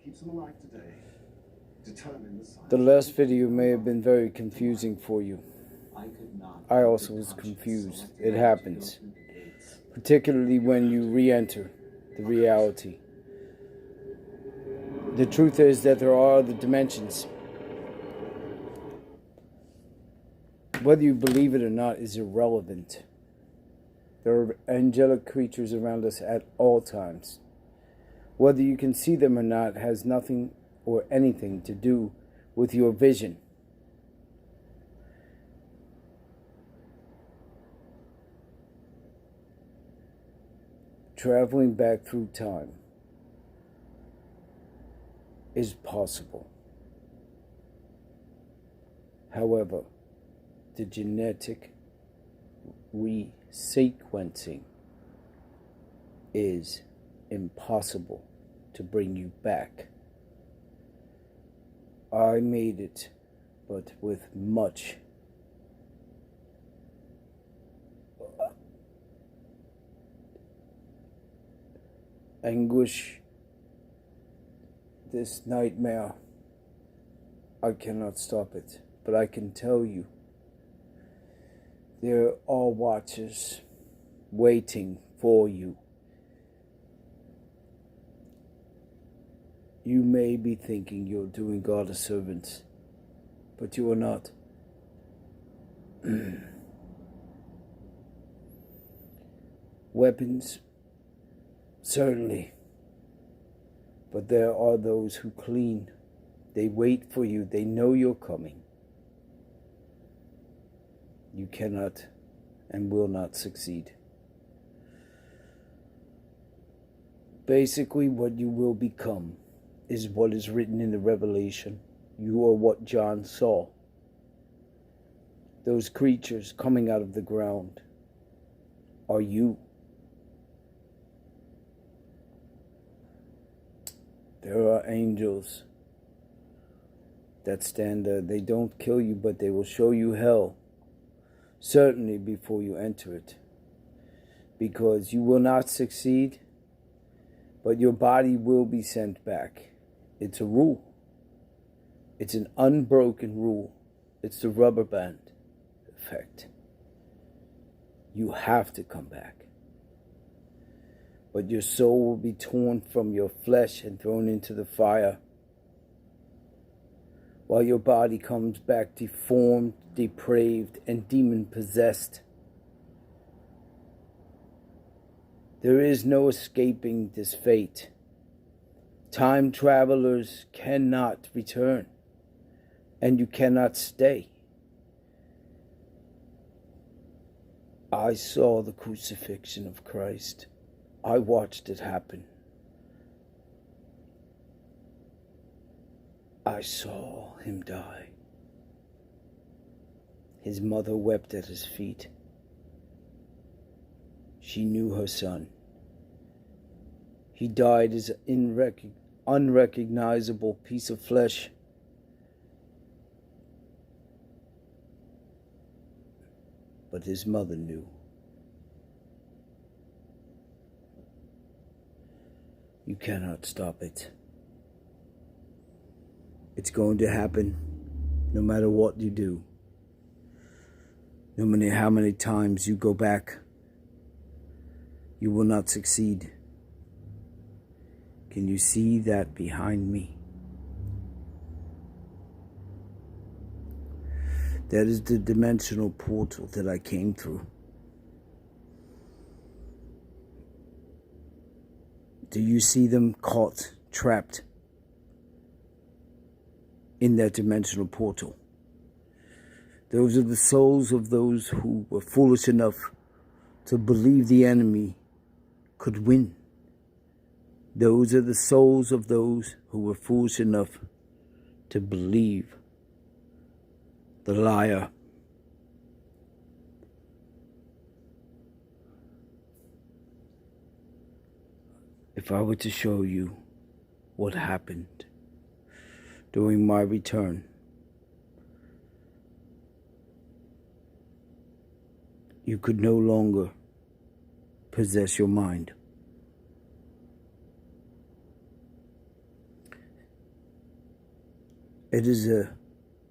keeps them alive today determine the size. The last video may have been very confusing for you. I also was confused. It happens, particularly when you re-enter the reality. The truth is that there are other dimensions. Whether you believe it or not is irrelevant. There are angelic creatures around us at all times. Whether you can see them or not has nothing or anything to do with your vision. Traveling back through time is possible. However, the genetic resequencing is impossible to bring you back. I made it, but with much anguish. This nightmare, I cannot stop it, but I can tell you, there are watchers waiting for you. You may be thinking you're doing God a service, but you are not. Weapons, certainly. But there are those who clean. They wait for you. They know you're coming. You cannot and will not succeed. Basically, what you will become is what is written in the Revelation. You are what John saw. Those creatures coming out of the ground are you. There are angels that stand there. They don't kill you, but they will show you hell, certainly before you enter it. Because you will not succeed, but your body will be sent back. It's a rule. It's an unbroken rule. It's the rubber band effect. You have to come back. But your soul will be torn from your flesh and thrown into the fire, while your body comes back deformed, depraved, and demon-possessed. There is no escaping this fate. Time travelers cannot return, and you cannot stay. I saw the crucifixion of Christ. I watched it happen. I saw him die. His mother wept at his feet. She knew her son. He died as an unrecognizable piece of flesh. But his mother knew. You cannot stop it. It's going to happen no matter what you do. No matter how many times you go back, you will not succeed. Can you see that behind me? That is the dimensional portal that I came through. Do you see them caught, trapped in that dimensional portal? Those are the souls of those who were foolish enough to believe the enemy could win. Those are the souls of those who were foolish enough to believe the liar. If I were to show you what happened during my return, you could no longer possess your mind. It is a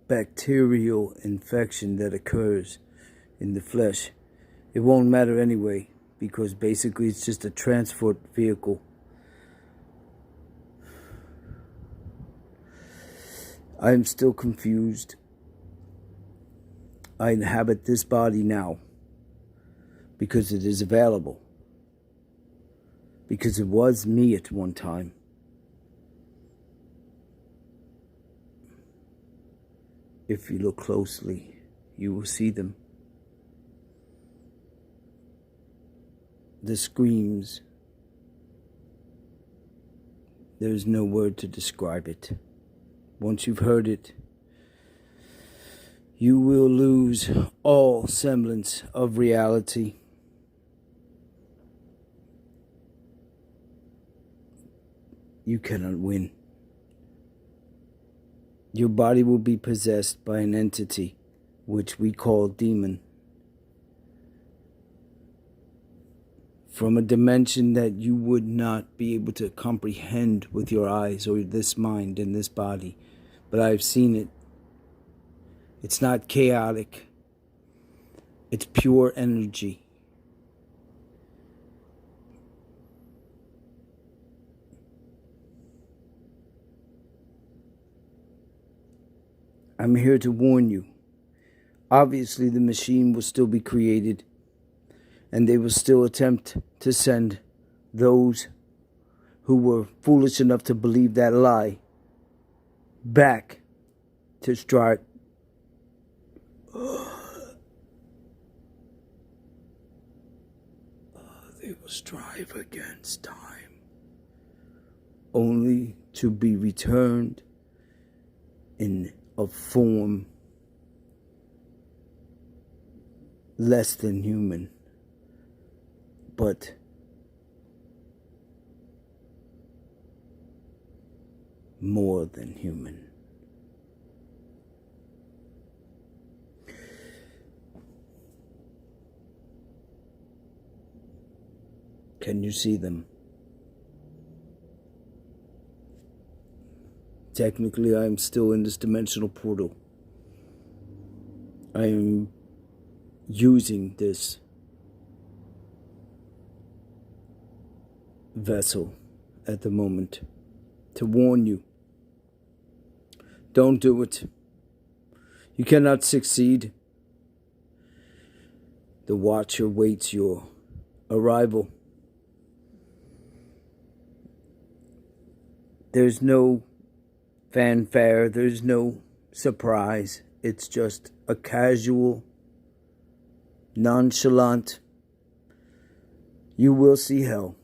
bacterial infection that occurs in the flesh. It won't matter anyway, because basically it's just a transport vehicle. I am still confused. I inhabit this body now because it is available. Because it was me at one time. If you look closely, you will see them. The screams. There is no word to describe it. Once you've heard it, you will lose all semblance of reality. You cannot win. Your body will be possessed by an entity, which we call demon, from a dimension that you would not be able to comprehend with your eyes or this mind and this body. But I've seen it. It's not chaotic. It's pure energy. I'm here to warn you. Obviously, the machine will still be created, and they will still attempt to send those who were foolish enough to believe that lie back to start they will strive against time, only to be returned in a form less than human, but more than human. Can you see them? Technically, I am still in this dimensional portal. I am using this vessel at the moment to warn you. Don't do it. You cannot succeed. The Watcher waits your arrival. There's no fanfare, there's no surprise. It's just a casual, nonchalant, you will see hell.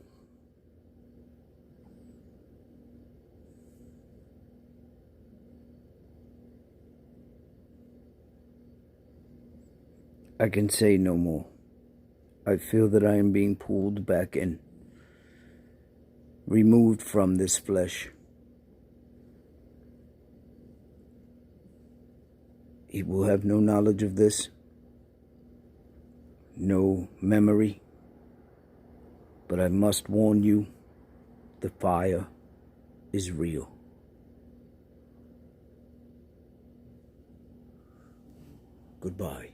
I can say no more. I feel that I am being pulled back in, removed from this flesh. He will have no knowledge of this, no memory, but I must warn you, the fire is real. Goodbye.